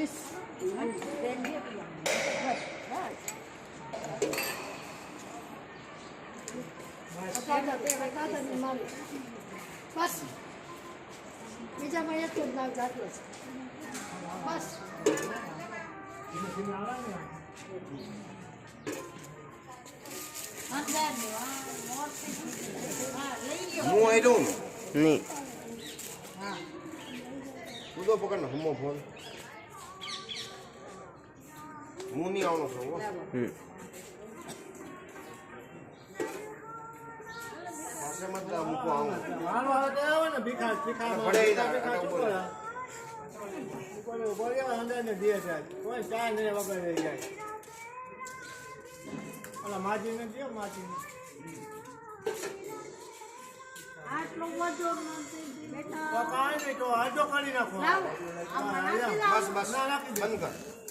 25 બસ બીજામાં એક જ નામ જાતું છે બસ હું આઈ ડોન્ટ નહીં તું તો પકડ ને હમો ફોન હું નહીં આવવાનો છું પાસે મત મૂકો આવું આટલો બધો બેટા બસ બસ બંધ કર